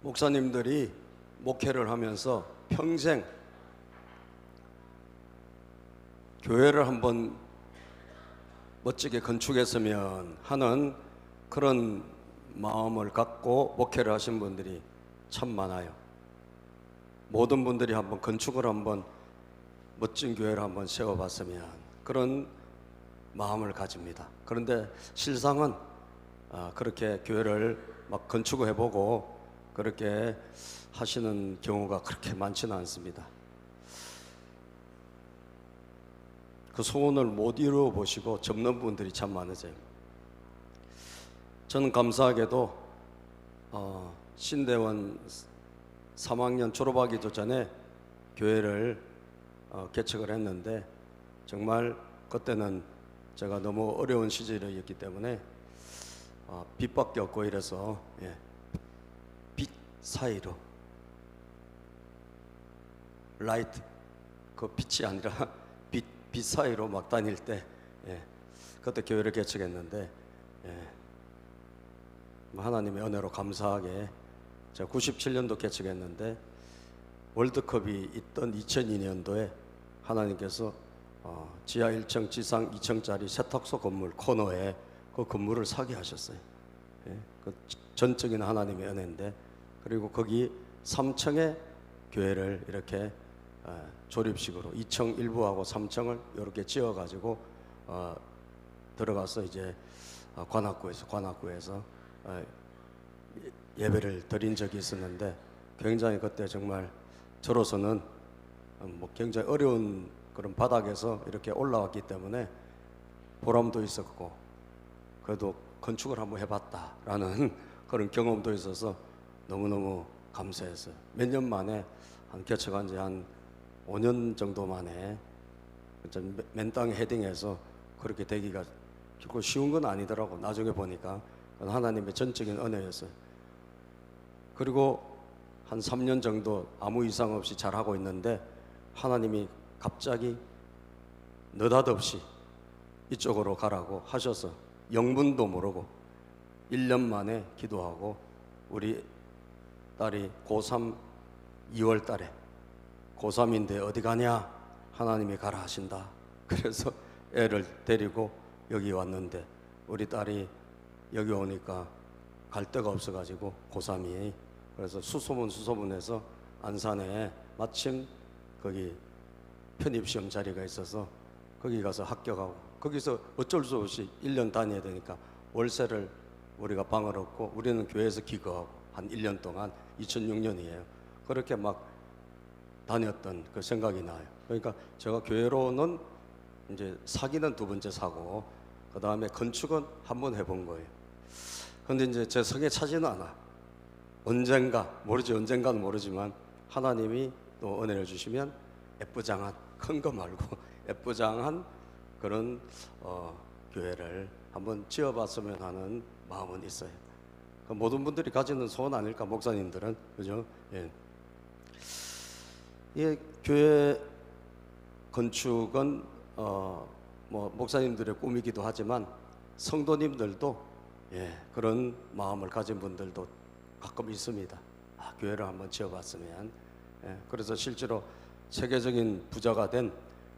목사님들이 목회를 하면서 평생 교회를 한번 멋지게 건축했으면 하는 그런 마음을 갖고 목회를 하신 분들이 참 많아요. 모든 분들이 한번 건축을 한번 멋진 교회를 한번 세워봤으면 그런 마음을 가집니다. 그런데 실상은 그렇게 교회를 막 건축을 해보고 그렇게 하시는 경우가 그렇게 많지는 않습니다. 그 소원을 못 이루어 보시고 접는 분들이 참 많으세요. 저는 감사하게도 신대원 3학년 졸업하기도 전에 교회를 개척을 했는데, 정말 그때는 제가 너무 어려운 시절이었기 때문에 빛밖에 없고 이래서 빛 사이로, 라이트, 그 빛이 아니라 빛 사이로 막 다닐 때 그때 교회를 개척했는데, 하나님의 은혜로 감사하게 제가 97년도 개척했는데 월드컵이 있던 2002년도에 하나님께서 지하 1층 지상 2층짜리 세탁소 건물 코너에 그 건물을 사게 하셨어요. 그 전적인 하나님의 은혜인데, 그리고 거기 3층에 교회를 이렇게 조립식으로 2층 일부하고 3층을 이렇게 지어가지고 들어가서 이제 관악구에서 예배를 드린 적이 있었는데, 굉장히 그때 정말 저로서는 굉장히 어려운 그런 바닥에서 이렇게 올라왔기 때문에 보람도 있었고, 그래도 건축을 한번 해봤다라는 그런 경험도 있어서 너무너무 감사했어요. 몇 년 만에 개척한 지 한 5년 정도 만에 맨 땅에 헤딩해서 그렇게 되기가 결코 쉬운 건 아니더라고. 나중에 보니까 하나님의 전적인 은혜였어요. 그리고 한 3년 정도 아무 이상 없이 잘하고 있는데 하나님이 갑자기 느닷없이 이쪽으로 가라고 하셔서 영문도 모르고 1년 만에 기도하고, 우리 딸이 고3 2월 달에 고3인데 어디 가냐? 하나님이 가라 하신다. 그래서 애를 데리고 여기 왔는데, 우리 딸이 여기 오니까 갈 데가 없어가지고 고3이, 그래서 수소문해서 안산에 마침 거기 편입시험 자리가 있어서 거기 가서 합격하고, 거기서 어쩔 수 없이 1년 다녀야 되니까 월세를 우리가 방을 얻고 우리는 교회에서 기거하고 한 1년 동안, 2006년이에요. 그렇게 막 다녔던 그 생각이 나요. 그러니까 제가 교회로는 이제 사기는 두 번째 사고, 그 다음에 건축은 한 번 해본 거예요. 근데 이제 제 성에 차지는 않아. 언젠가는 모르지만 하나님이 또 은혜를 주시면 예쁘장한, 큰 거 말고 예쁘장한 그런 교회를 한번 지어봤으면 하는 마음은 있어요. 그 모든 분들이 가지는 소원 아닐까, 목사님들은, 그죠? 교회 건축은 목사님들의 꿈이기도 하지만 성도님들도 그런 마음을 가진 분들도 가끔 있습니다. 교회를 한번 지어봤으면. 그래서 실제로 세계적인 부자가 된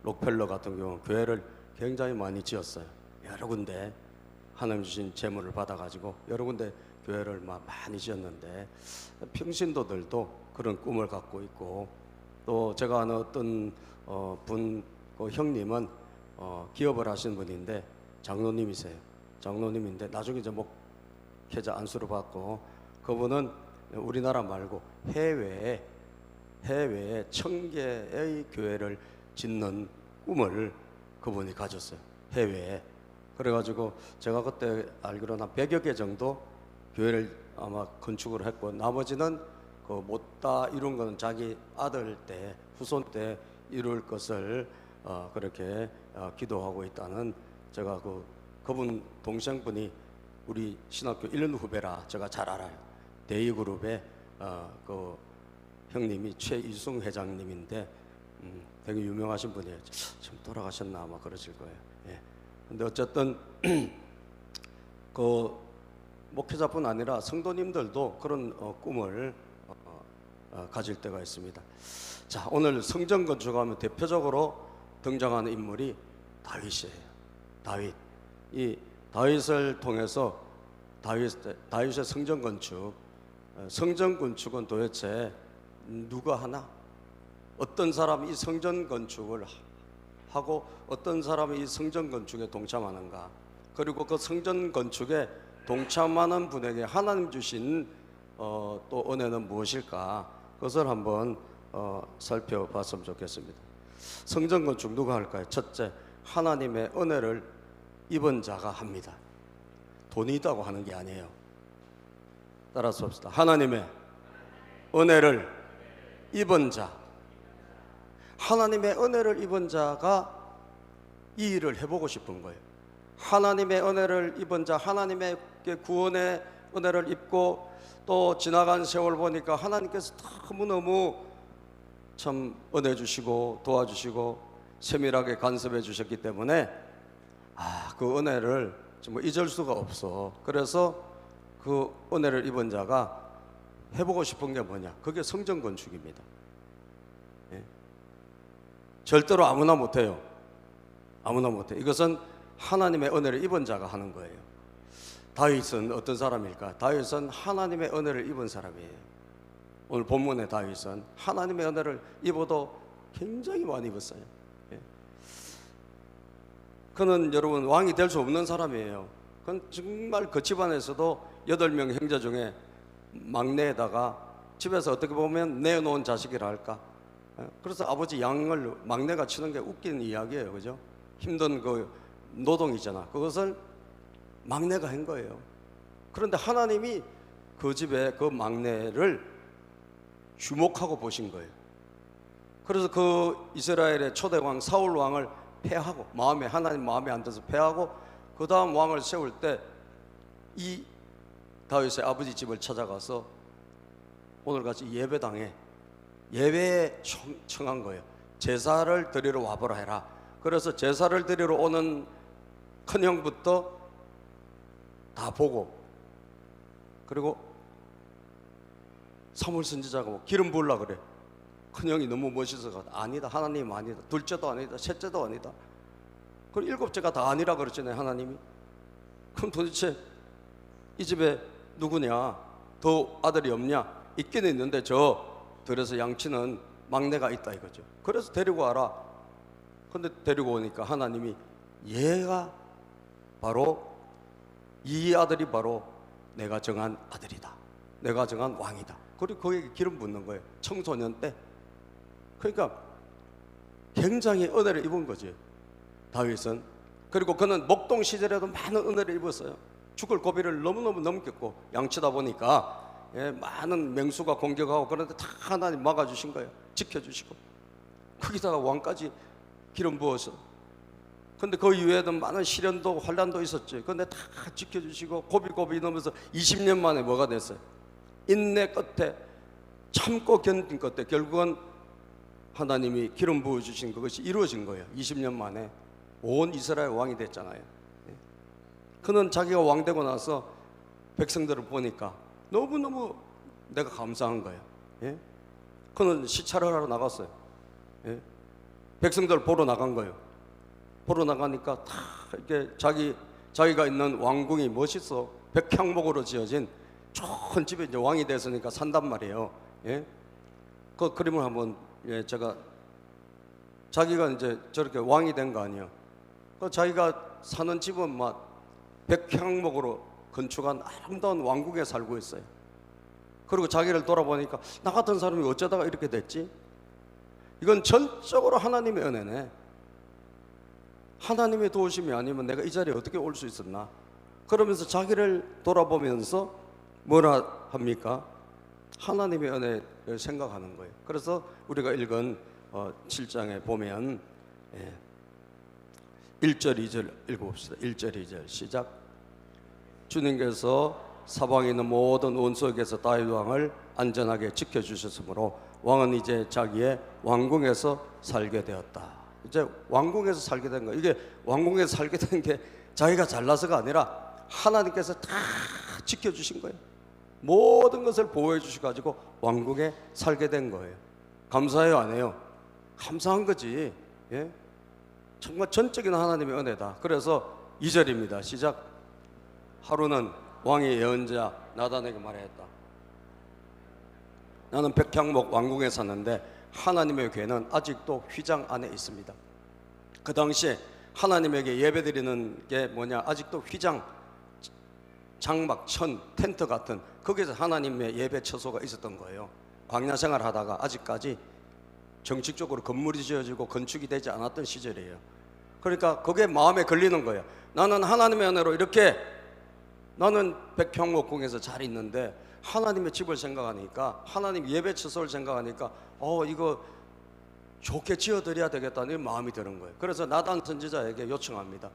록펠러 같은 경우 교회를 굉장히 많이 지었어요. 여러 군데 하나님 주신 재물을 받아가지고 여러 군데 교회를 많이 지었는데, 평신도들도 그런 꿈을 갖고 있고, 또 제가 아는 어떤 그 형님은 기업을 하시는 분인데 장로님이세요. 장로님인데 나중에 이제 목회자 안수를 받고, 그분은 우리나라 말고 해외에 1000개의 교회를 짓는 꿈을 그분이 가졌어요. 해외에. 그래가지고 제가 그때 알기로는 한 100여 개 정도 교회를 아마 건축을 했고, 나머지는 그 못 다 이룬 거는 자기 아들 때, 후손 때 이룰 것을 그렇게 기도하고 있다는, 제가 그분 동생분이 우리 신학교 1년 후배라 제가 잘 알아요. 대이그룹의 그 형님이 최이승 회장님인데 되게 유명하신 분이에요. 지금 돌아가셨나 아마 그러실 거예요. 근데 어쨌든 그 목회자뿐 아니라 성도님들도 그런 꿈을 가질 때가 있습니다. 자, 오늘 성전 건축하면 대표적으로 등장하는 인물이 다윗이에요. 다윗. 이 다윗을 통해서 다윗의 성전 건축은 도대체 누가 하나? 어떤 사람이 이 성전 건축을 하고 어떤 사람이 이 성전 건축에 동참하는가? 그리고 그 성전 건축에 동참하는 분에게 하나님 주신 또 은혜는 무엇일까? 그것을 한번 살펴봤으면 좋겠습니다. 성전 건축 누가 할까요? 첫째, 하나님의 은혜를 입은 자가 합니다. 돈이 있다고 하는 게 아니에요. 따라서 봅시다. 하나님의 은혜를 입은 자. 하나님의 은혜를 입은 자가 이 일을 해보고 싶은 거예요. 하나님의 은혜를 입은 자, 하나님의 구원의 은혜를 입고 또 지나간 세월 보니까 하나님께서 너무너무 참 은혜 주시고 도와주시고 세밀하게 간섭해 주셨기 때문에 그 은혜를 정말 잊을 수가 없어. 그래서 그 은혜를 입은 자가 해보고 싶은 게 뭐냐? 그게 성전 건축입니다. 예? 절대로 아무나 못해요. 아무나 못해. 이것은 하나님의 은혜를 입은 자가 하는 거예요. 다윗은 어떤 사람일까? 다윗은 하나님의 은혜를 입은 사람이에요. 오늘 본문의 다윗은 하나님의 은혜를 입어도 굉장히 많이 입었어요. 예. 그는 여러분 왕이 될 수 없는 사람이에요. 그건 정말 그 집안에서도 8명 형제 중에 막내에다가 집에서 어떻게 보면 내어놓은 자식이라 할까. 그래서 아버지 양을 막내가 치는 게 웃기는 이야기예요. 그죠? 힘든 그 노동이잖아. 그것을 막내가 한 거예요. 그런데 하나님이 그 집에 그 막내를 주목하고 보신 거예요. 그래서 그 이스라엘의 초대왕 사울 왕을 폐하고 하나님 마음에 안 들어서 폐하고 그 다음 왕을 세울 때 이 다윗의 아버지 집을 찾아가서 오늘같이 예배당에 예배에 청한 거예요. 제사를 드리러 와보라 해라. 그래서 제사를 드리러 오는 큰형부터 다 보고 그리고 사무엘 선지자가 뭐 기름 부으려고 그래. 큰형이 너무 멋있어서 아니다. 하나님 아니다. 둘째도 아니다. 셋째도 아니다. 그럼 일곱째가 다 아니라 그랬잖아요. 하나님이. 그럼 도대체 이 집에 누구냐? 더 아들이 없냐? 있기는 있는데 저 들에서 양치는 막내가 있다 이거죠. 그래서 데리고 와라. 근데 데리고 오니까 하나님이 얘가 바로 이 아들이 바로 내가 정한 아들이다. 내가 정한 왕이다. 그리고 거기에 기름 붓는 거예요. 청소년 때. 그러니까 굉장히 은혜를 입은 거지 다윗은. 그리고 그는 목동 시절에도 많은 은혜를 입었어요. 죽을 고비를 너무너무 넘겼고 양치다 보니까 많은 맹수가 공격하고 그런데 다 하나님 막아주신 거예요. 지켜주시고 거기다가 왕까지 기름 부어서. 근데 그 이후에도 많은 시련도 환란도 있었지. 근데 다 지켜주시고 고비고비 넘어서 20년 만에 뭐가 됐어요? 인내 끝에 참고 견딘 끝에 결국은 하나님이 기름 부어주신 그것이 이루어진 거예요. 20년 만에 온 이스라엘 왕이 됐잖아요. 그는 자기가 왕 되고 나서 백성들을 보니까 너무너무 내가 감사한 거예요. 예? 그는 시찰을 하러 나갔어요. 예? 백성들 보러 나간 거예요. 보러 나가니까 다 이렇게 자기가 있는 왕궁이 멋있어. 백향목으로 지어진 좋은 집에 이제 왕이 됐으니까 산단 말이에요. 예? 그 그림을 한번 자기가 이제 저렇게 왕이 된 거 아니에요. 그 자기가 사는 집은 막 백향목으로 건축한 아름다운 왕국에 살고 있어요. 그리고 자기를 돌아보니까 나 같은 사람이 어쩌다가 이렇게 됐지? 이건 전적으로 하나님의 은혜네. 하나님의 도우심이 아니면 내가 이 자리에 어떻게 올 수 있었나? 그러면서 자기를 돌아보면서 뭐라 합니까? 하나님의 은혜를 생각하는 거예요. 그래서 우리가 읽은 7장에 보면 1절 2절 읽어봅시다. 1절 2절 시작. 주님께서 사방에 있는 모든 원수에게서 다윗 왕을 안전하게 지켜주셨으므로 왕은 이제 자기의 왕궁에서 살게 되었다. 이제 왕궁에서 살게 된 거예요. 이게 왕궁에서 살게 된 게 자기가 잘나서가 아니라 하나님께서 다 지켜주신 거예요. 모든 것을 보호해 주셔가지고 왕국에 살게 된 거예요. 감사해요, 안 해요? 감사한 거지. 예? 정말 전적인 하나님의 은혜다. 그래서 2절입니다. 시작. 하루는 왕의 예언자 나단에게 말했다. 나는 백향목 왕궁에 사는데 하나님의 궤는 아직도 휘장 안에 있습니다. 그 당시에 하나님에게 예배드리는 게 뭐냐, 아직도 휘장, 장막, 천, 텐트 같은 거기서 하나님의 예배 처소가 있었던 거예요. 광야 생활 하다가 아직까지 정식적으로 건물이 지어지고 건축이 되지 않았던 시절이에요. 그러니까 그게 마음에 걸리는 거예요. 나는 하나님의 은혜로 이렇게, 나는 백향목궁에서 잘 있는데 하나님의 집을 생각하니까, 하나님 예배 처소를 생각하니까 이거 좋게 지어드려야 되겠다는 마음이 드는 거예요. 그래서 나단 선지자에게 요청합니다.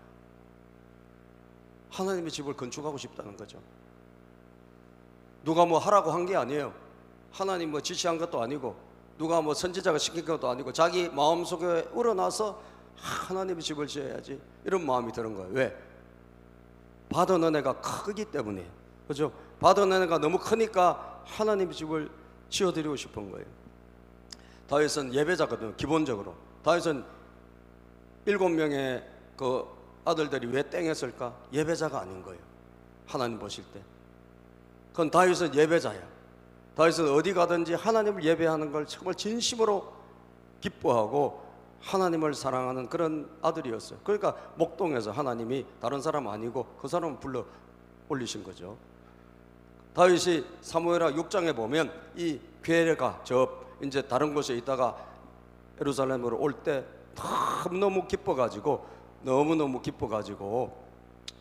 하나님의 집을 건축하고 싶다는 거죠. 누가 뭐 하라고 한 게 아니에요. 하나님 뭐 지시한 것도 아니고, 누가 뭐 선지자가 시킨 것도 아니고, 자기 마음속에 우러나서 하나님의 집을 지어야지 이런 마음이 드는 거예요. 왜? 받은 은혜가 크기 때문에. 그죠? 받은 은혜가 너무 크니까 하나님의 집을 지어드리고 싶은 거예요. 다윗은 예배자거든요. 기본적으로 다윗은 7명의 그 아들들이 왜 땡했을까? 예배자가 아닌 거예요. 하나님 보실 때. 그건 다윗은 예배자야. 다윗은 어디 가든지 하나님을 예배하는 걸 정말 진심으로 기뻐하고 하나님을 사랑하는 그런 아들이었어요. 그러니까 목동에서 하나님이 다른 사람 아니고 그 사람을 불러 올리신 거죠. 다윗이 사무엘하 6장에 보면 이 괴뢰가 이제 다른 곳에 있다가 예루살렘으로 올 때 너무너무 기뻐가지고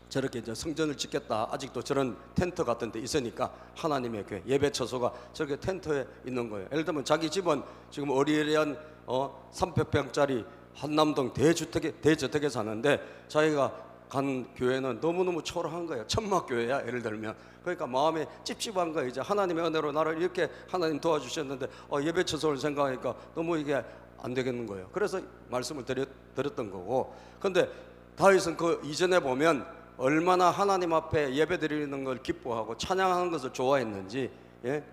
저렇게 이제 성전을 짓겠다. 아직도 저런 텐트 같은 데 있으니까 하나님의 교회 예배 처소가 저렇게 텐트에 있는 거예요. 예를 들면 자기 집은 지금 어리리한 300평짜리 한남동 대저택에 사는데 자기가 간 교회는 너무너무 초라한 거예요. 천막교회야, 예를 들면. 그러니까 마음에 찝찝한 거예요. 이제 하나님의 은혜로 나를 이렇게 하나님 도와주셨는데 예배 처소를 생각하니까 너무 이게 안 되겠는 거예요. 그래서 말씀을 드렸던 거고. 근데 다윗은 그 이전에 보면 얼마나 하나님 앞에 예배 드리는 걸 기뻐하고 찬양하는 것을 좋아했는지, 예?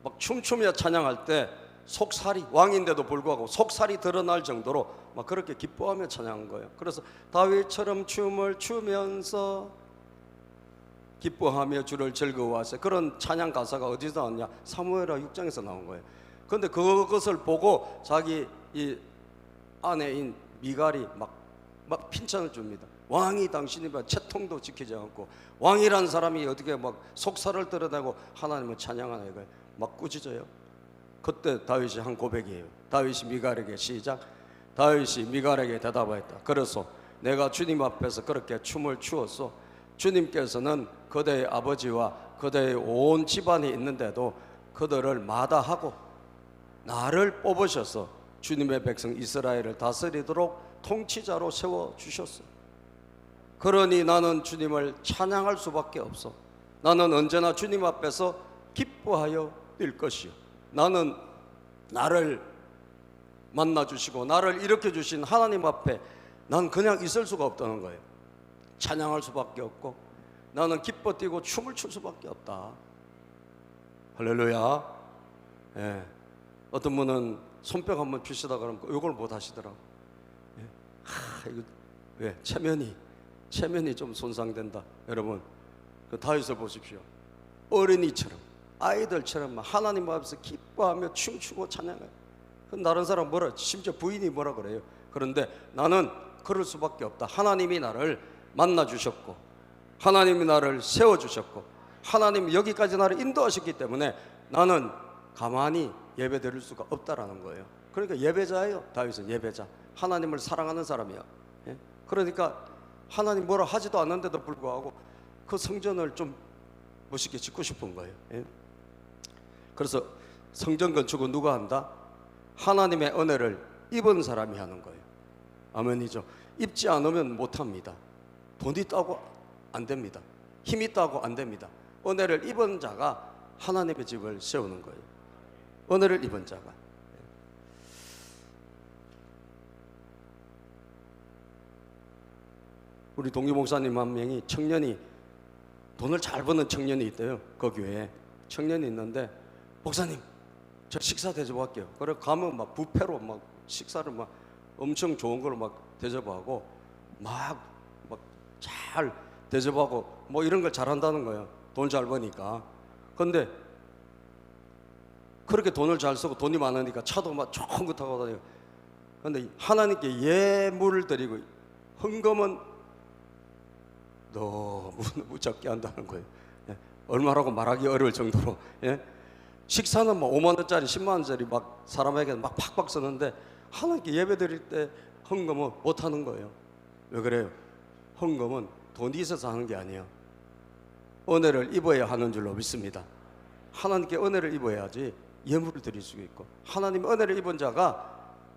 막 춤추며 찬양할 때 속살이, 왕인데도 불구하고 속살이 드러날 정도로 막 그렇게 기뻐하며 찬양한 거예요. 그래서 다윗처럼 춤을 추면서 기뻐하며 주를 즐거워하세요. 그런 찬양 가사가 어디서 나왔냐? 사무엘하 6장에서 나온 거예요. 그런데 그것을 보고 자기 이 아내인 미갈이 막 핀찬을 줍니다. 왕이 당신이 채통도 지키지 않고, 왕이란 사람이 어떻게 막 속살을 드러내고 하나님을 찬양하나, 이걸 막 꾸짖어요. 그때 다윗이 한 고백이에요. 다윗이 미갈에게, 시작. 다윗이 미갈에게 대답하였다. 그래서 내가 주님 앞에서 그렇게 춤을 추었소. 주님께서는 그대의 아버지와 그대의 온 집안이 있는데도 그들을 마다하고 나를 뽑으셔서 주님의 백성 이스라엘을 다스리도록 통치자로 세워주셨어. 그러니 나는 주님을 찬양할 수밖에 없어. 나는 언제나 주님 앞에서 기뻐하여 뛸 것이요. 나는 나를 만나주시고 나를 일으켜주신 하나님 앞에 난 그냥 있을 수가 없다는 거예요. 찬양할 수밖에 없고 나는 기뻐 뛰고 춤을 출 수밖에 없다. 할렐루야. 예. 어떤 분은 손뼉 한번 주시다 그러면 이걸 못 하시더라고. 예. 이거 왜? 체면이 좀 손상된다. 여러분, 그 다윗을 보십시오. 어린이처럼, 아이들처럼 하나님 앞에서 기뻐하며 춤추고 찬양해요. 다른 사람 심지어 부인이 뭐라 그래요. 그런데 나는 그럴 수밖에 없다. 하나님이 나를 만나주셨고 하나님이 나를 세워주셨고 하나님이 여기까지 나를 인도하셨기 때문에 나는 가만히 예배 드릴 수가 없다라는 거예요. 그러니까 예배자예요. 다윗은 예배자, 하나님을 사랑하는 사람이야. 예? 그러니까 하나님 뭐라 하지도 않는데도 불구하고 그 성전을 좀 멋있게 짓고 싶은 거예요. 예? 그래서 성전 건축은 누가 한다? 하나님의 은혜를 입은 사람이 하는 거예요. 아멘이죠. 입지 않으면 못합니다. 돈 있다고 안 됩니다. 힘 있다고 안 됩니다. 은혜를 입은 자가 하나님의 집을 세우는 거예요. 은혜를 입은 자가. 우리 동기 목사님 한 명이 청년이 돈을 잘 버는 청년이 있대요. 그 교회에 청년이 있는데, 목사님 저 식사 대접할게요. 그래 가면 막 뷔페로 막 식사를 막 엄청 좋은 걸로 막 대접하고 막 잘 대접하고 뭐 이런 걸 잘한다는 거예요. 돈 잘 버니까. 근데 그렇게 돈을 잘 쓰고 돈이 많으니까 차도 막 좋은 거 타고 다니고. 근데 하나님께 예물을 드리고 헌금은 너무 적게 한다는 거예요. 예? 얼마라고 말하기 어려울 정도로. 예? 식사는 뭐 5만 원짜리 10만 원짜리 막 사람에게 막 팍팍 쓰는데 하나님께 예배 드릴 때 헌금은 못 하는 거예요. 왜 그래요? 헌금은 돈이 있어서 하는 게 아니에요. 은혜를 입어야 하는 줄로 믿습니다. 하나님께 은혜를 입어야지 예물을 드릴 수 있고, 하나님의 은혜를 입은 자가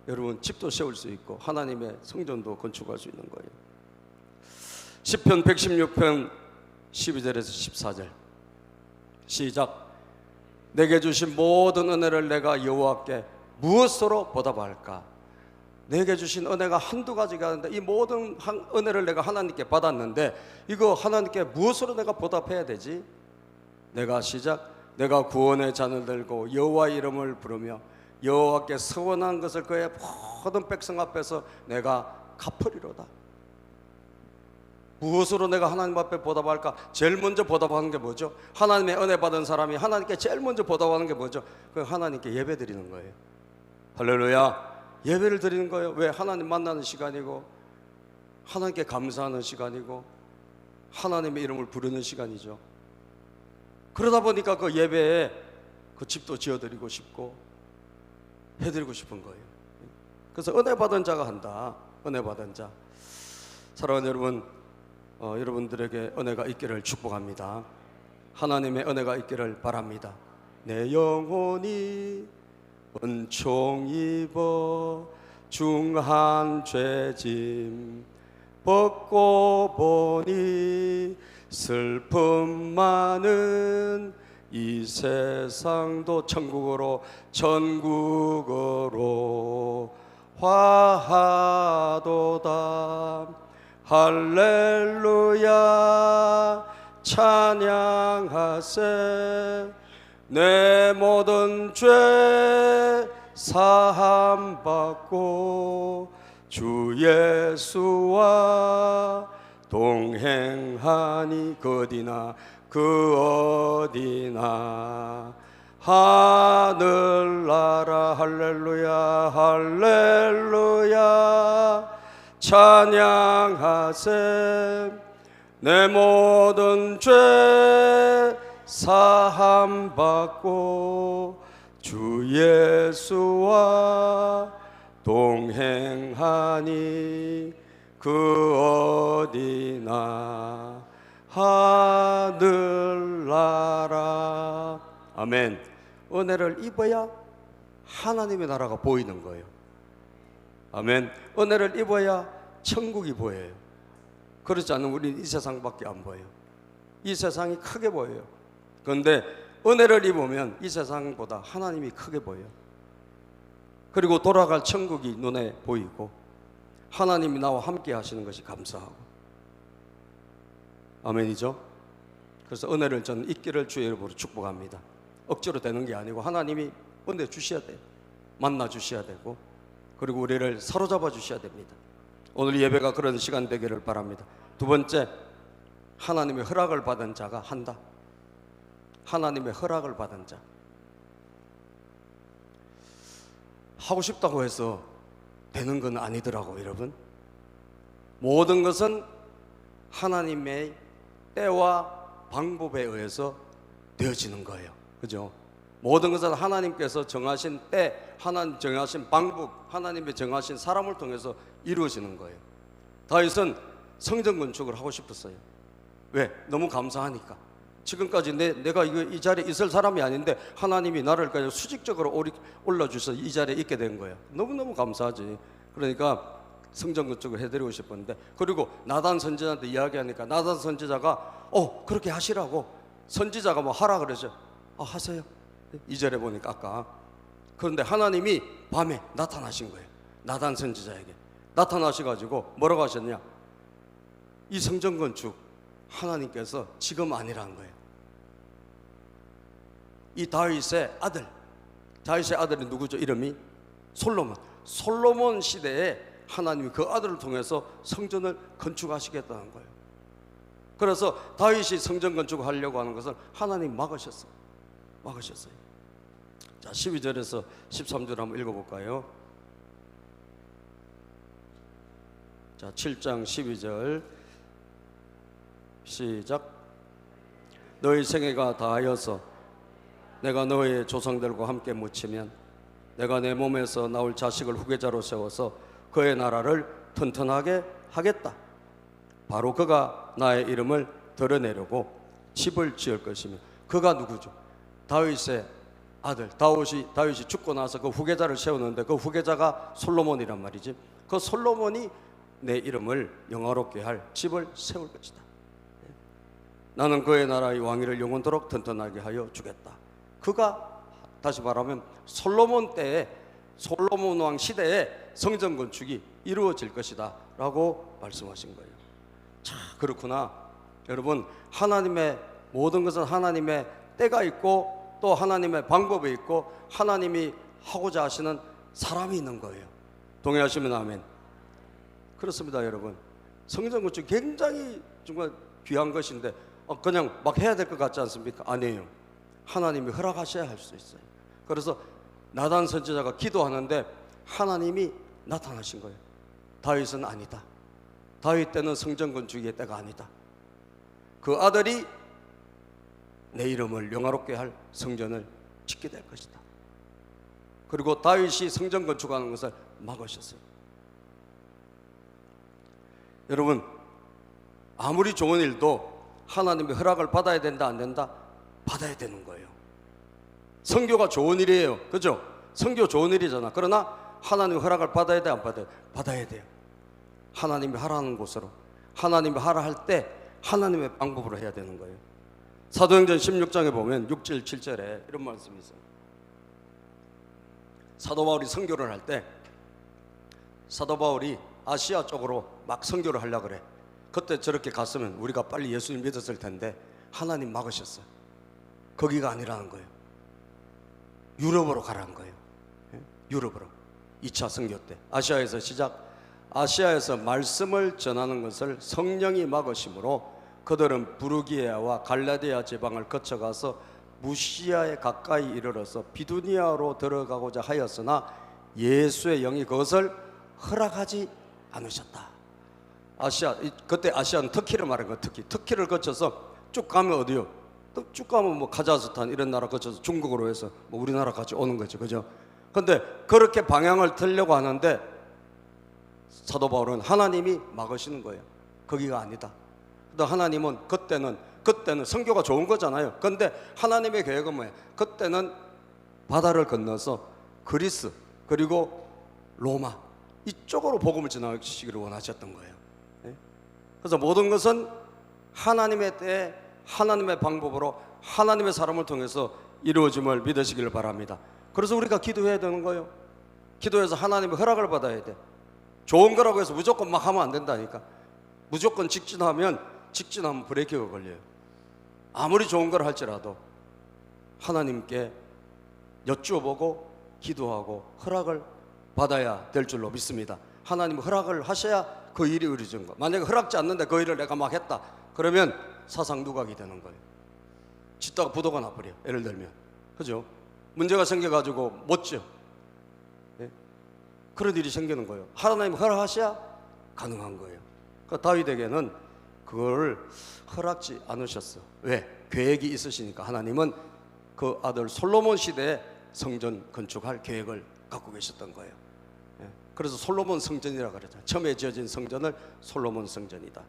여러분 집도 세울 수 있고 하나님의 성전도 건축할 수 있는 거예요. 시편 116편 12절에서 14절 시작. 내게 주신 모든 은혜를 내가 여호와께 무엇으로 보답할까? 내게 주신 은혜가 한두 가지가 아닌데 이 모든 은혜를 내가 하나님께 받았는데 이거 하나님께 무엇으로 내가 보답해야 되지? 내가 시작. 내가 구원의 잔을 들고 여호와 이름을 부르며 여호와께 서원한 것을 그의 모든 백성 앞에서 내가 갚으리로다. 무엇으로 내가 하나님 앞에 보답할까? 제일 먼저 보답하는 게 뭐죠? 하나님의 은혜 받은 사람이 하나님께 제일 먼저 보답하는 게 뭐죠? 그 하나님께 예배 드리는 거예요. 할렐루야. 예배를 드리는 거예요. 왜? 하나님 만나는 시간이고 하나님께 감사하는 시간이고 하나님의 이름을 부르는 시간이죠. 그러다 보니까 그 예배에 그 집도 지어드리고 싶고 해드리고 싶은 거예요. 그래서 은혜 받은 자가 한다. 은혜 받은 자. 사랑하는 여러분, 여러분들에게 은혜가 있기를 축복합니다. 하나님의 은혜가 있기를 바랍니다. 내 영혼이 은총 입어 중한 죄짐 벗고 보니 슬픔 많은 이 세상도 천국으로 화하도다. 할렐루야 찬양하세. 내 모든 죄 사함 받고 주 예수와 동행하니 그 어디나 하늘나라. 할렐루야 할렐루야 찬양하세. 내 모든 죄 사함 받고 주 예수와 동행하니 그 어디나 하늘나라. 아멘. 은혜를 입어야 하나님의 나라가 보이는 거예요. 아멘. 은혜를 입어야 천국이 보여요. 그렇지 않으면 우리는 이 세상밖에 안 보여요. 이 세상이 크게 보여요. 그런데 은혜를 입으면 이 세상보다 하나님이 크게 보여요. 그리고 돌아갈 천국이 눈에 보이고 하나님이 나와 함께 하시는 것이 감사하고. 아멘이죠. 그래서 은혜를 저는 있기를 주의 이름으로 축복합니다. 억지로 되는 게 아니고 하나님이 은혜 주셔야 돼요. 만나 주셔야 되고 그리고 우리를 사로잡아 주셔야 됩니다. 오늘 예배가 그런 시간 되기를 바랍니다. 두 번째, 하나님의 허락을 받은 자가 한다. 하나님의 허락을 받은 자. 하고 싶다고 해서 되는 건 아니더라고 여러분. 모든 것은 하나님의 때와 방법에 의해서 되어지는 거예요. 그죠? 모든 것은 하나님께서 정하신 때, 하나님 정하신 방법, 하나님의 정하신 사람을 통해서 이루어지는 거예요. 다윗은 성전 건축을 하고 싶었어요. 왜? 너무 감사하니까. 지금까지 내가 이 자리에 있을 사람이 아닌데 하나님이 나를 그냥 수직적으로 올려주셔서 이 자리에 있게 된 거예요. 너무너무 감사하지. 그러니까 성전 건축을 해드리고 싶었는데, 그리고 나단 선지자한테 이야기하니까 나단 선지자가 그렇게 하시라고, 선지자가 뭐 하라 그러죠. 하세요. 2절에 보니까 아까. 그런데 하나님이 밤에 나타나신 거예요. 나단 선지자에게 나타나셔가지고 뭐라고 하셨냐? 이 성전 건축 하나님께서 지금 아니라는 거예요. 이 다윗의 아들이 누구죠? 이름이 솔로몬 시대에 하나님이 그 아들을 통해서 성전을 건축하시겠다는 거예요. 그래서 다윗이 성전 건축하려고 하는 것은 하나님 막으셨어요. 자, 12절에서 13절 한번 읽어볼까요? 자, 7장 12절 시작. 너희 생애가 다하여서 내가 너희 조상들과 함께 묻히면 내가 내 몸에서 나올 자식을 후계자로 세워서 그의 나라를 튼튼하게 하겠다. 바로 그가 나의 이름을 드러내려고 집을 지을 것이며. 그가 누구죠? 다윗의 아들. 다윗이 죽고 나서 그 후계자를 세우는데 그 후계자가 솔로몬이란 말이지. 그 솔로몬이 내 이름을 영화롭게 할 집을 세울 것이다. 나는 그의 나라의 왕위를 영원토록 튼튼하게 하여 주겠다. 그가 다시 말하면 솔로몬 왕 시대에 성전 건축이 이루어질 것이다 라고 말씀하신 거예요. 자, 그렇구나. 여러분, 하나님의 모든 것은 하나님의 때가 있고 또 하나님의 방법이 있고 하나님이 하고자 하시는 사람이 있는 거예요. 동의하시면 아멘. 그렇습니다. 여러분, 성전 건축 굉장히 정말 귀한 것인데 그냥 막 해야 될 것 같지 않습니까? 아니에요. 하나님이 허락하셔야 할 수 있어요. 그래서 나단 선지자가 기도하는데 하나님이 나타나신 거예요. 다윗은 아니다. 다윗 때는 성전 건축의 때가 아니다. 그 아들이 내 이름을 영화롭게 할 성전을 짓게 될 것이다. 그리고 다윗이 성전 건축하는 것을 막으셨어요. 여러분, 아무리 좋은 일도 하나님의 허락을 받아야 된다, 안 된다? 받아야 되는 거예요. 선교가 좋은 일이에요. 그죠? 선교 좋은 일이잖아. 그러나 하나님의 허락을 받아야 돼, 안 받아야 돼? 받아야 돼요. 하나님이 하라는 곳으로, 하나님이 하라 할 때 하나님의 방법으로 해야 되는 거예요. 사도행전 16장에 보면 6절 7절에 이런 말씀이 있어요. 사도 바울이 선교를 할 때 사도 바울이 아시아 쪽으로 막 선교를 하려고 그래. 그때 저렇게 갔으면 우리가 빨리 예수님 믿었을 텐데 하나님 막으셨어요. 거기가 아니라는 거예요. 유럽으로 가라는 거예요. 유럽으로. 2차 선교 때 아시아에서 시작. 아시아에서 말씀을 전하는 것을 성령이 막으심으로 그들은 부르기아와 갈라디아 지방을 거쳐가서 무시아에 가까이 이르러서 비두니아로 들어가고자 하였으나 예수의 영이 그것을 허락하지 않으셨다. 그때 아시아는 터키를 말한 거예요. 터키를 거쳐서 쭉 가면 어디요? 쭉 가면 뭐 카자흐스탄 이런 나라 거쳐서 중국으로 해서 뭐 우리나라 같이 오는 거죠. 그죠? 근데 그렇게 방향을 틀려고 하는데 사도 바울은 하나님이 막으시는 거예요. 거기가 아니다. 근데 하나님은 그때는 선교가 좋은 거잖아요. 근데 하나님의 계획은 뭐예요? 그때는 바다를 건너서 그리스 그리고 로마 이쪽으로 복음을 전하시기를 원하셨던 거예요. 그래서 모든 것은 하나님의 때에 하나님의 방법으로 하나님의 사람을 통해서 이루어짐을 믿으시기를 바랍니다. 그래서 우리가 기도해야 되는 거예요. 기도해서 하나님의 허락을 받아야 돼. 좋은 거라고 해서 무조건 막 하면 안 된다니까. 무조건 직진하면 브레이크가 걸려요. 아무리 좋은 걸 할지라도 하나님께 여쭈어보고 기도하고 허락을 받아야 될 줄로 믿습니다. 하나님 허락을 하셔야 그 일이 이루어지는 거. 만약에 허락지 않는데 그 일을 내가 막 했다 그러면 사상 누각이 되는 거예요. 짓다가 부도가 나버려. 예를 들면 그죠? 문제가 생겨가지고 못 지어. 네? 그런 일이 생기는 거예요. 하나님 허락하셔야 가능한 거예요. 그러니까 다윗에게는 그걸 허락지 않으셨어. 왜? 계획이 있으시니까. 하나님은 그 아들 솔로몬 시대에 성전 건축할 계획을 갖고 계셨던 거예요. 그래서 솔로몬 성전이라고 그러죠. 처음에 지어진 성전을 솔로몬 성전이다.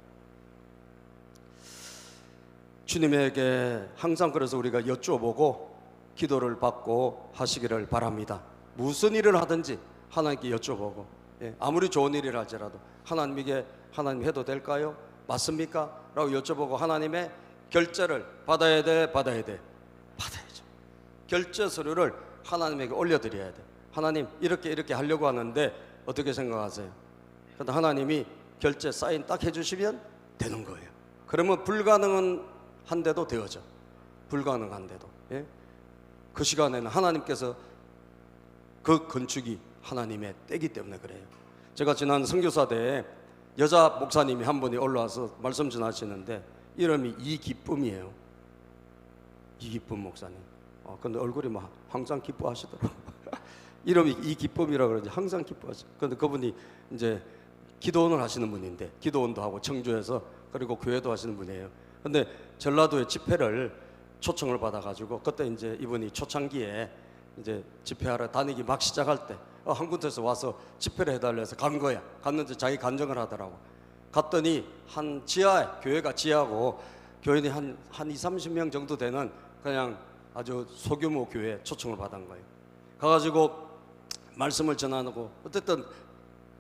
주님에게 항상 그래서 우리가 여쭈어보고 기도를 받고 하시기를 바랍니다. 무슨 일을 하든지 하나님께 여쭈어보고, 아무리 좋은 일을 할지라도 하나님 해도 될까요? 맞습니까? 라고 여쭤보고 하나님의 결제를 받아야 돼? 받아야죠. 결제 서류를 하나님에게 올려드려야 돼. 하나님 이렇게 하려고 하는데 어떻게 생각하세요? 그런데 하나님이 결제 사인 딱 해주시면 되는 거예요. 그러면 불가능한 한데도 되어져. 불가능한데도. 예? 그 시간에는 하나님께서 그 건축이 하나님의 때기 때문에 그래요. 제가 지난 선교사대에 여자 목사님이 한 분이 올라와서 말씀 전하시는데 이름이 이기쁨이에요. 이기쁨 목사님. 근데 얼굴이 막 항상 기뻐하시더라고요. 이름이 이기쁨이라고 그러지 항상 기뻐하시. 근데 그분이 이제 기도원을 하시는 분인데 기도원도 하고 청주에서 그리고 교회도 하시는 분이에요. 근데 전라도에 집회를 초청을 받아가지고 그때 이제 이분이 초창기에 이제 집회하러 다니기 막 시작할 때 한 군데서 와서 집회를 해달라 해서 간 거야. 갔는데 자기 간증을 하더라고. 갔더니 한 지하에 교회가 지하고 교인이 한 20-30명 정도 되는 그냥 아주 소규모 교회 초청을 받은 거예요. 가가지고 말씀을 전하고 어쨌든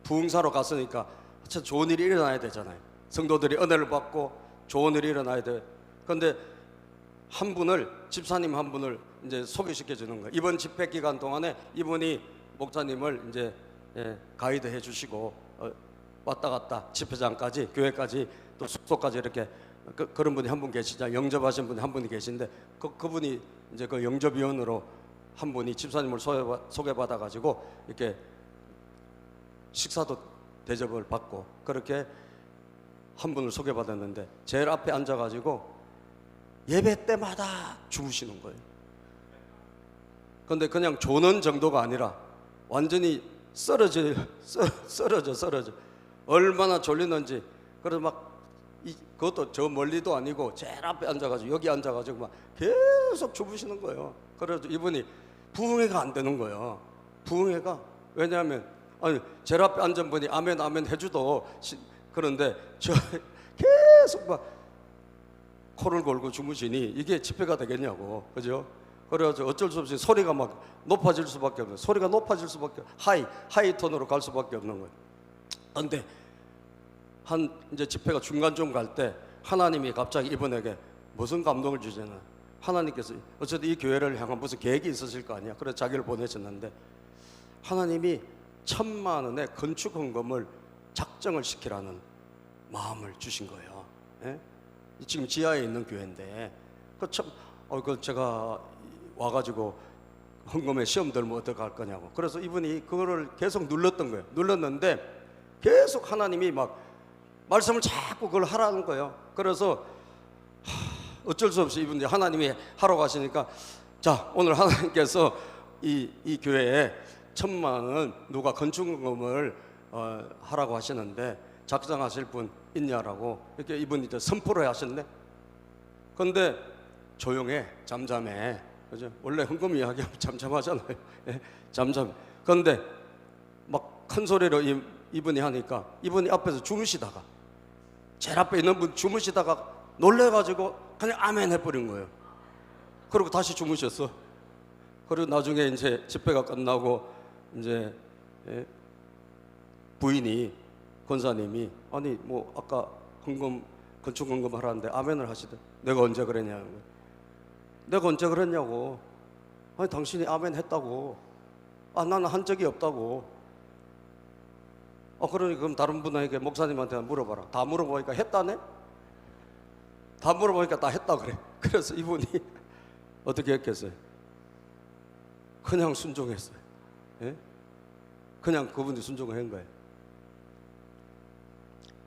부흥사로 갔으니까 참 좋은 일이 일어나야 되잖아요. 성도들이 은혜를 받고 좋은 일이 일어나야 돼. 그런데 한 분을 집사님 한 분을 이제 소개시켜 주는 거예요. 이번 집회 기간 동안에 이분이 목사님을 이제 가이드 해주시고 왔다 갔다 집회장까지 교회까지 또 숙소까지 이렇게 그런 분이 한 분 계시자 영접하신 분이 한 분이 계신데 그분이 이제 그 영접위원으로 한 분이 집사님을 소개받아 가지고 이렇게 식사도 대접을 받고 그렇게 한 분을 소개받았는데 제일 앞에 앉아 가지고 예배 때마다 주무시는 거예요. 근데 그냥 조는 정도가 아니라 완전히 쓰러져. 얼마나 졸리는지. 그래서 막 그것도 저 멀리도 아니고 제일 앞에 앉아가지고 여기 앉아가지고 막 계속 주무시는 거예요. 그래서 이분이 부흥회가 안 되는 거예요. 부흥회가 왜냐하면 아니 제일 앞에 앉은 분이 아멘 아멘 해주도 그런데 저 계속 막 코를 골고 주무시니 이게 집회가 되겠냐고, 그죠? 그래서 어쩔 수 없이 소리가 막 높아질 수밖에 없는, 소리가 높아질 수밖에, 하이 톤으로 갈 수밖에 없는 거예요. 그런데 한 이제 집회가 중간쯤 갈 때 하나님이 갑자기 이분에게 무슨 감동을 주잖아요. 하나님께서 어쨌든 이 교회를 향한 무슨 계획이 있으실 거 아니야. 그래서 자기를 보내셨는데 하나님이 1,000만 원의 건축 헌금을 작정을 시키라는 마음을 주신 거예요. 예? 지금 지하에 있는 교회인데 그 제가 와가지고 헌금에 시험 들면 어떡할 거냐고. 그래서 이분이 그거를 계속 눌렀던 거예요. 눌렀는데 계속 하나님이 막 말씀을 자꾸 그걸 하라는 거예요. 그래서 어쩔 수 없이 이분이 하나님이 하러 가시니까 자 오늘 하나님께서 이 교회에 1,000만 원 누가 건축금을 하라고 하시는데 작정하실 분 있냐라고 이렇게 이분이 선포를 하셨네. 근데 조용해, 잠잠해, 그죠? 원래 헌금 이야기하면 잠잠하잖아요. 예? 잠잠해. 그런데 막 큰 소리로 이분이 하니까 이분이 앞에서 주무시다가 제일 앞에 있는 분 주무시다가 놀래가지고 그냥 아멘 해버린 거예요. 그리고 다시 주무셨어. 그리고 나중에 이제 집회가 끝나고 이제 부인이 권사님이 아니 뭐 아까 건축 헌금 하라는데 아멘을 하시대. 내가 언제 그랬냐고. 내가 언제 그랬냐고. 아니 당신이 아멘 했다고. 아 나는 한 적이 없다고. 그러니 그럼 다른 분에게 목사님한테 물어봐라. 다 물어보니까 했다네. 다 물어보니까 다 했다 그래. 그래서 이분이 어떻게 했겠어요? 그냥 순종했어요. 예? 그냥 그분이 순종을 한 거예요.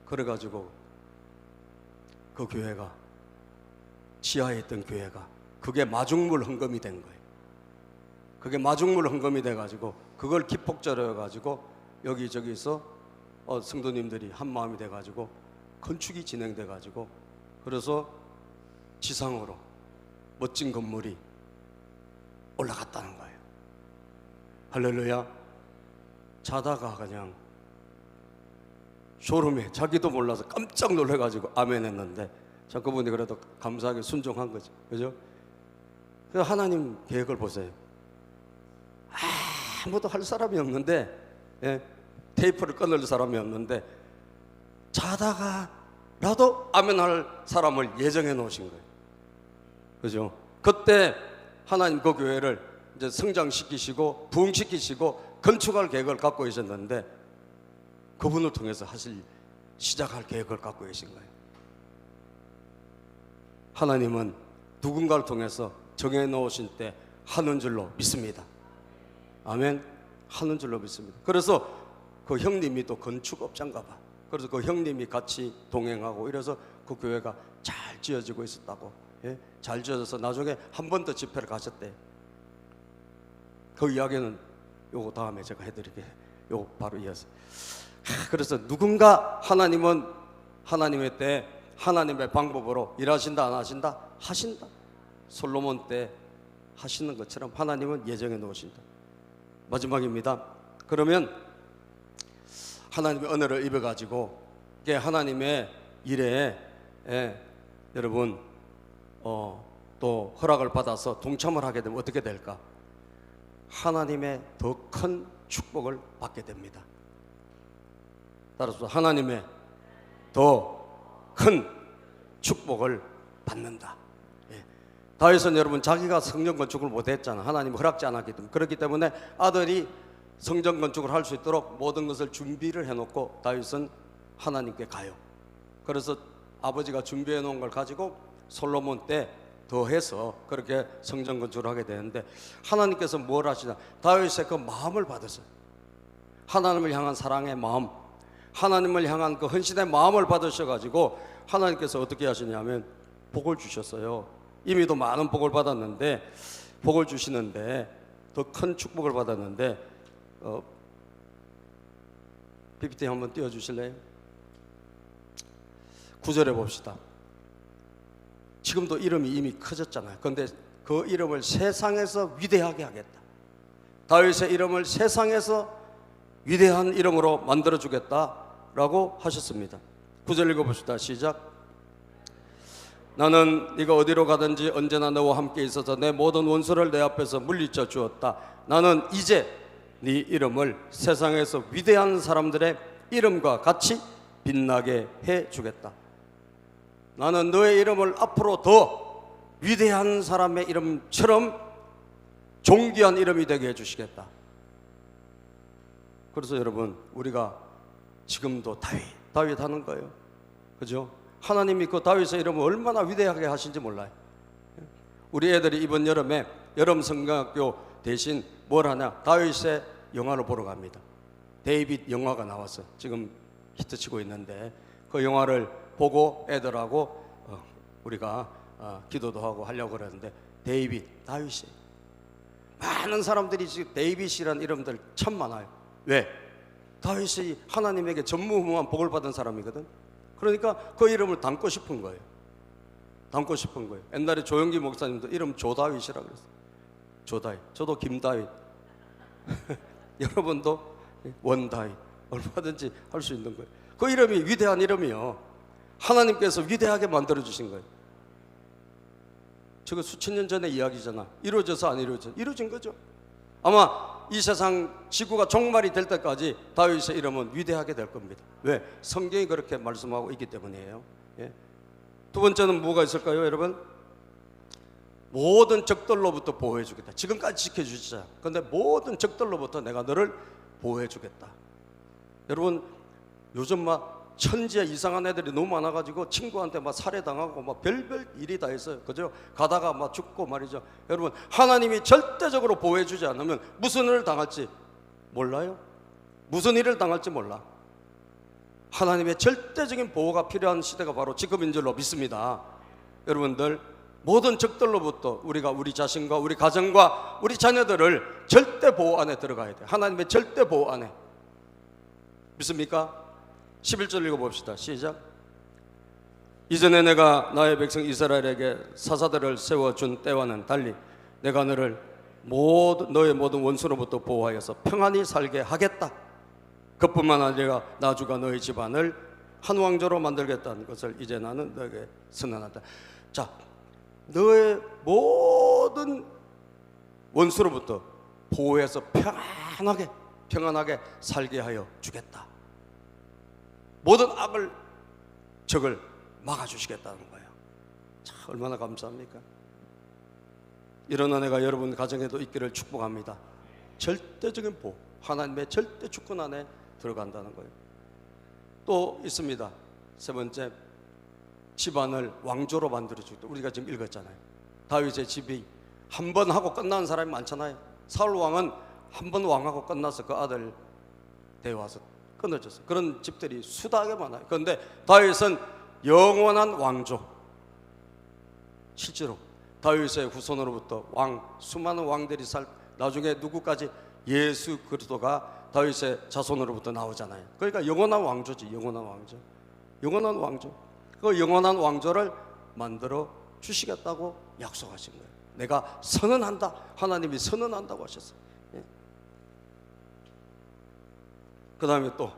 그래가지고 그 교회가 지하에 있던 교회가 그게 마중물 헌금이 된 거예요. 그게 마중물 헌금이 돼가지고 그걸 기폭제로 해가지고 여기저기서 성도님들이 한 마음이 돼가지고 건축이 진행돼가지고 그래서 지상으로 멋진 건물이 올라갔다는 거예요. 할렐루야. 자다가 그냥 소름에 자기도 몰라서 깜짝 놀래가지고 아멘 했는데 자 그분이 그래도 감사하게 순종한 거죠. 그죠? 그래서 하나님 계획을 보세요. 아무도 할 사람이 없는데 테이프를 끊을 사람이 없는데 자다가라도 아멘 할 사람을 예정해 놓으신 거예요. 그죠? 그때 하나님 그 교회를 이제 성장시키시고 부흥시키시고 건축할 계획을 갖고 계셨는데 그분을 통해서 시작할 계획을 갖고 계신 거예요. 하나님은 누군가를 통해서 정해놓으신 때 하는 줄로 믿습니다. 아멘. 하는 줄로 믿습니다. 그래서 그 형님이 또 건축업자인가 봐. 그래서 그 형님이 같이 동행하고 이래서 그 교회가 잘 지어지고 있었다고. 예? 잘 지어져서 나중에 한 번 더 집회를 가셨대. 그 이야기는 요거 다음에 제가 해드릴게요. 요거 바로 이어서. 그래서 누군가 하나님은 하나님의 때 하나님의 방법으로 일하신다 안 하신다? 하신다. 솔로몬 때 하시는 것처럼 하나님은 예정해 놓으신다. 마지막입니다. 그러면 하나님의 은혜를 입어가지고 이게 하나님의 일에 여러분 또 허락을 받아서 동참을 하게 되면 어떻게 될까? 하나님의 더 큰 축복을 받게 됩니다. 따라서 하나님의 더 큰 축복을 받는다. 다윗은 여러분 자기가 성전 건축을 못했잖아. 하나님 허락지 않았기 때문에. 그렇기 때문에 아들이 성전 건축을 할 수 있도록 모든 것을 준비를 해놓고 다윗은 하나님께 가요. 그래서 아버지가 준비해 놓은 걸 가지고 솔로몬 때 더해서 그렇게 성전 건축을 하게 되는데, 하나님께서 뭘 하시냐? 다윗의 그 마음을 받으세요. 하나님을 향한 사랑의 마음, 하나님을 향한 그 헌신의 마음을 받으셔가지고 하나님께서 어떻게 하시냐면 복을 주셨어요. 이미도 많은 복을 받았는데, 복을 주시는데 더 큰 축복을 받았는데, PPT 한번 띄워주실래요? 9절에 봅시다. 지금도 이름이 이미 커졌잖아요. 그런데 그 이름을 세상에서 위대하게 하겠다. 다윗의 이름을 세상에서 위대한 이름으로 만들어주겠다라고 하셨습니다. 9절 읽어봅시다. 시작. 나는 네가 어디로 가든지 언제나 너와 함께 있어서 내 모든 원수를 내 앞에서 물리쳐 주었다. 나는 이제 네 이름을 세상에서 위대한 사람들의 이름과 같이 빛나게 해주겠다. 나는 너의 이름을 앞으로 더 위대한 사람의 이름처럼 존귀한 이름이 되게 해주시겠다. 그래서 여러분, 우리가 지금도 다윗 하는 거예요. 그죠? 하나님이 그 다윗의 이름을 얼마나 위대하게 하신지 몰라요. 우리 애들이 이번 여름에 여름 성경학교 대신 뭘 하냐? 다윗의 영화를 보러 갑니다. 데이빗 영화가 나왔어요. 지금 히트치고 있는데 그 영화를 보고 애들하고 우리가 기도도 하고 하려고 그러는데, 다윗이 많은 사람들이 지금 데이빗이라는 이름들 참 많아요. 왜? 다윗이 하나님에게 전무후무한 복을 받은 사람이거든. 그러니까 그 이름을 담고 싶은 거예요. 담고 싶은 거예요. 옛날에 조영기 목사님도 이름 조다윗이라 그랬어요. 조다윗. 저도 김다윗. 여러분도 원다윗. 얼마든지 할 수 있는 거예요. 그 이름이 위대한 이름이요. 하나님께서 위대하게 만들어주신 거예요. 저거 수천 년 전의 이야기잖아. 이루어져서 안 이루어진 거죠. 아마 이 세상 지구가 종말이 될 때까지 다윗의 이름은 위대하게 될 겁니다. 왜? 성경이 그렇게 말씀하고 있기 때문이에요. 예. 두 번째는 뭐가 있을까요, 여러분? 모든 적들로부터 보호해 주겠다. 지금까지 지켜주시잖아. 그런데 모든 적들로부터 내가 너를 보호해 주겠다. 여러분, 요즘 막 천지에 이상한 애들이 너무 많아가지고 친구한테 막 살해당하고 막 별별 일이 다 있어요. 그죠? 가다가 막 죽고 말이죠. 여러분, 하나님이 절대적으로 보호해주지 않으면 무슨 일을 당할지 몰라요. 무슨 일을 당할지 몰라. 하나님의 절대적인 보호가 필요한 시대가 바로 지금인 줄로 믿습니다. 여러분들, 모든 적들로부터 우리가 우리 자신과 우리 가정과 우리 자녀들을 절대 보호 안에 들어가야 돼요. 하나님의 절대 보호 안에. 믿습니까? 11절 읽어봅시다. 시작. 이전에 내가 나의 백성 이스라엘에게 사사들을 세워준 때와는 달리 내가 너를 너의 모든 원수로부터 보호하여서 평안히 살게 하겠다. 그뿐만 아니라 나주가 너의 집안을 한 왕조로 만들겠다는 것을 이제 나는 너에게 선언한다. 자, 너의 모든 원수로부터 보호해서 평안하게 살게 하여 주겠다. 모든 악을, 적을 막아주시겠다는 거예요. 참 얼마나 감사합니까? 이런 은혜가 여러분 가정에도 있기를 축복합니다. 절대적인 보호, 하나님의 절대 주권 안에 들어간다는 거예요. 또 있습니다. 세 번째, 집안을 왕조로 만들어 주겠다. 우리가 지금 읽었잖아요. 다윗의 집이 한 번 하고 끝나는 사람이 많잖아요. 사울 왕은 한 번 왕하고 끝나서 그 아들 데려와서 끊어졌어. 그런 집들이 수다하게 많아요. 그런데 다윗은 영원한 왕조. 실제로 다윗의 후손으로부터 수많은 왕들이 나중에 누구까지 예수 그리스도가 다윗의 자손으로부터 나오잖아요. 그러니까 영원한 왕조지. 영원한 왕조. 영원한 왕조. 그 영원한 왕조를 만들어 주시겠다고 약속하신 거예요. 내가 선언한다. 하나님이 선언한다고 하셨어요. 그 다음에 또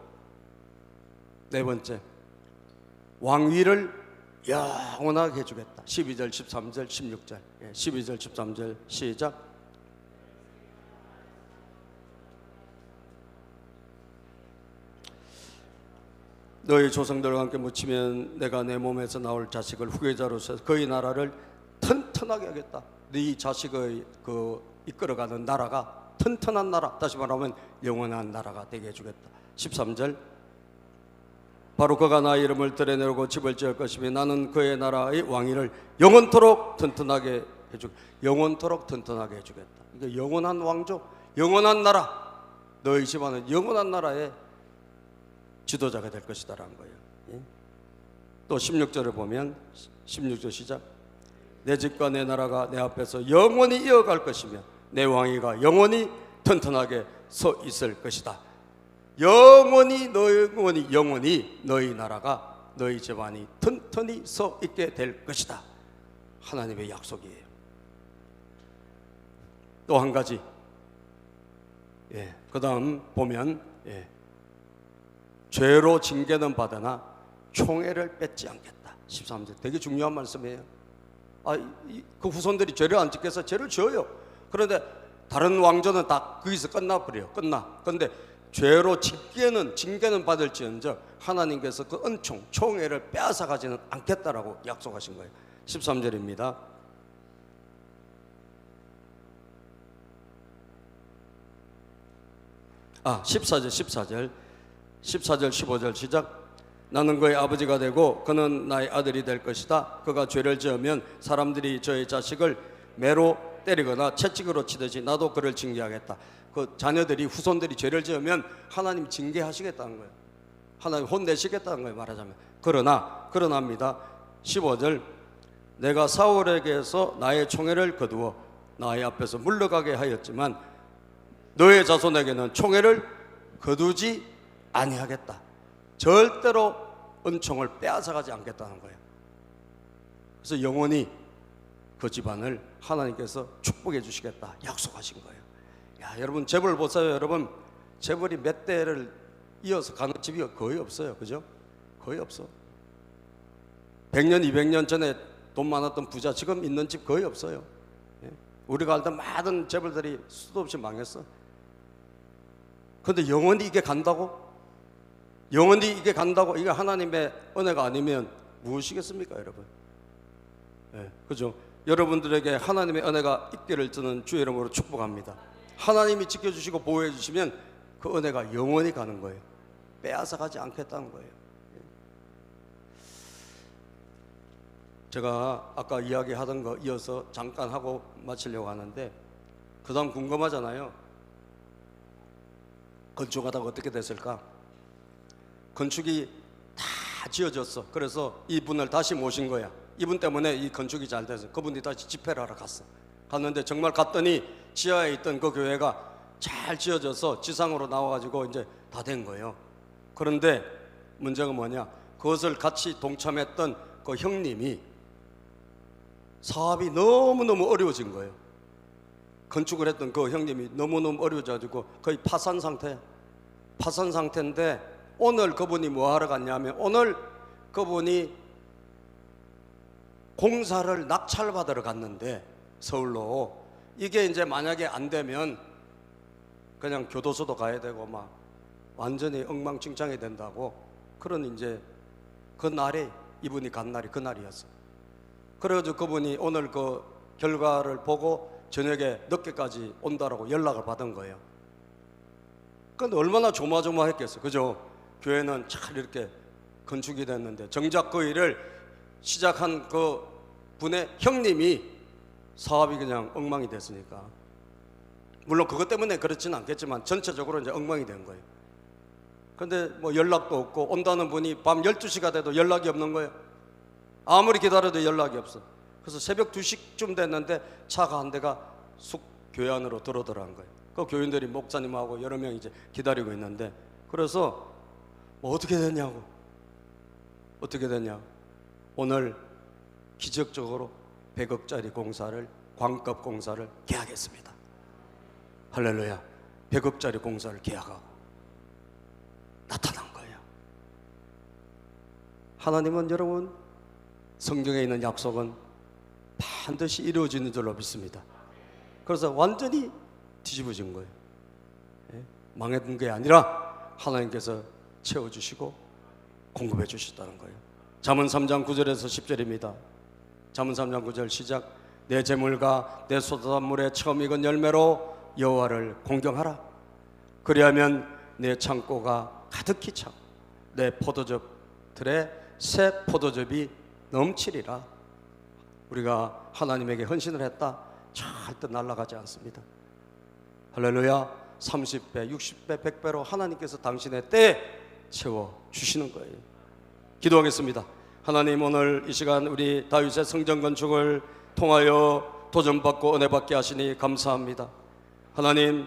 네 번째, 왕위를 영원하게 해주겠다. 12절, 13절, 16절. 12절, 13절 시작. 너희 조상들과 함께 묻히면 내가 내 몸에서 나올 자식을 후계자로서 그의 나라를 튼튼하게 하겠다. 네 자식의 이끌어가는 나라가 튼튼한 나라, 다시 말하면 영원한 나라가 되게 해주겠다. 13절, 바로 그가 나의 이름을 드러내고 집을 지을 것이며 나는 그의 나라의 왕위를 영원토록 튼튼하게 해주겠다. 영원토록 튼튼하게 해주겠다. 이게 영원한 왕조, 영원한 나라, 너희 집안은 영원한 나라의 지도자가 될 것이다라는 거예요. 또 16절을 보면 16절 시작. 내 집과 내 나라가 내 앞에서 영원히 이어갈 것이며 내 왕위가 영원히 튼튼하게 서 있을 것이다. 영원히 너희 나라가 너희 집안이 튼튼히 서 있게 될 것이다. 하나님의 약속이에요. 또 한 가지, 그 다음 보면 죄로 징계는 받으나 총애를 뺏지 않겠다. 13절 되게 중요한 말씀이에요. 그 후손들이 죄를 안 짓겠어? 죄를 지어요. 그런데 다른 왕조는 다 거기서 끝나버려요. 그런데 죄로 징계는 받을지언정 하나님께서 그 은총, 총애를 빼앗아가지는 않겠다라고 약속하신 거예요. 13절입니다. 아, 14절 15절 시작. 나는 그의 아버지가 되고 그는 나의 아들이 될 것이다. 그가 죄를 지으면 사람들이 저의 자식을 매로 때리거나 채찍으로 치듯이 나도 그를 징계하겠다. 그 자녀들이, 후손들이 죄를 지으면 하나님 징계하시겠다는 거예요. 하나님 혼내시겠다는 거예요, 말하자면. 그러나입니다. 15절, 내가 사울에게서 나의 총애를 거두어 나의 앞에서 물러가게 하였지만 너의 자손에게는 총애를 거두지 아니하겠다. 절대로 은총을 빼앗아가지 않겠다는 거예요. 그래서 영원히 그 집안을 하나님께서 축복해 주시겠다 약속하신 거예요. 야, 여러분 재벌 보세요. 여러분 재벌이 몇 대를 이어서 가는 집이 거의 없어요. 그죠? 거의 없어. 100년 200년 전에 돈 많았던 부자 지금 있는 집 거의 없어요. 우리가 알던 많은 재벌들이 수도 없이 망했어. 그런데 영원히 이게 간다고? 영원히 이게 간다고? 이게 하나님의 은혜가 아니면 무엇이겠습니까, 여러분? 그죠? 여러분들에게 하나님의 은혜가 있기를 저는 주의 이름으로 축복합니다. 하나님이 지켜주시고 보호해 주시면 그 은혜가 영원히 가는 거예요. 빼앗아가지 않겠다는 거예요. 제가 아까 이야기하던 거 이어서 잠깐 하고 마치려고 하는데, 그 다음 궁금하잖아요. 건축하다가 어떻게 됐을까? 건축이 다 지어졌어. 그래서 이분을 다시 모신 거야. 이분 때문에 이 건축이 잘 돼서 그분이 다시 집회를 하러 갔어. 갔는데 정말 갔더니 지하에 있던 그 교회가 잘 지어져서 지상으로 나와가지고 이제 다 된 거예요. 그런데 문제가 뭐냐? 그것을 같이 동참했던 그 형님이 사업이 너무너무 어려워진 거예요. 건축을 했던 그 형님이 너무너무 어려워져가지고 거의 파산 상태야. 파산 상태인데 오늘 그분이 뭐 하러 갔냐면, 오늘 그분이 공사를 낙찰받으러 갔는데 서울로, 이게 이제 만약에 안 되면 그냥 교도소도 가야 되고 막 완전히 엉망진창이 된다고. 그런 이제 그 날에 이분이 간 날이 그 날이었어. 그래가지고 그분이 오늘 그 결과를 보고 저녁에 늦게까지 온다라고 연락을 받은 거예요. 근데 얼마나 조마조마했겠어, 그죠? 교회는 잘 이렇게 건축이 됐는데 정작 그 일을 시작한 그 분의 형님이 사업이 그냥 엉망이 됐으니까, 물론 그것 때문에 그렇지는 않겠지만 전체적으로 이제 엉망이 된 거예요. 근데 뭐 연락도 없고, 온다는 분이 밤 12시가 돼도 연락이 없는 거예요. 아무리 기다려도 연락이 없어. 그래서 새벽 2시쯤 됐는데 차가 한 대가 쑥 교회 안으로 들어오더라는 거예요. 그 교인들이 목사님하고 여러 명 이제 기다리고 있는데, 그래서 뭐 어떻게 됐냐고, 어떻게 됐냐, 오늘 기적적으로 100억짜리 공사를, 광급 공사를 계약했습니다. 할렐루야. 100억짜리 공사를 계약하고 나타난 거예요. 하나님은, 여러분, 성경에 있는 약속은 반드시 이루어지는 줄로 믿습니다. 그래서 완전히 뒤집어진 거예요. 망했던 게 아니라 하나님께서 채워주시고 공급해 주셨다는 거예요. 잠언 3장 9절에서 10절입니다. 잠언 3장 9절 시작. 내 재물과 내 소산물의 처음 익은 열매로 여호와를 공경하라. 그리하면 내 창고가 가득히 차고 내 포도즙 틀에 새 포도즙이 넘치리라. 우리가 하나님에게 헌신을 했다, 절대 날아가지 않습니다. 할렐루야. 30배, 60배, 100배로 하나님께서 당신의 때에 채워주시는 거예요. 기도하겠습니다. 하나님, 오늘 이 시간 우리 다윗의 성전 건축을 통하여 도전받고 은혜받게 하시니 감사합니다. 하나님,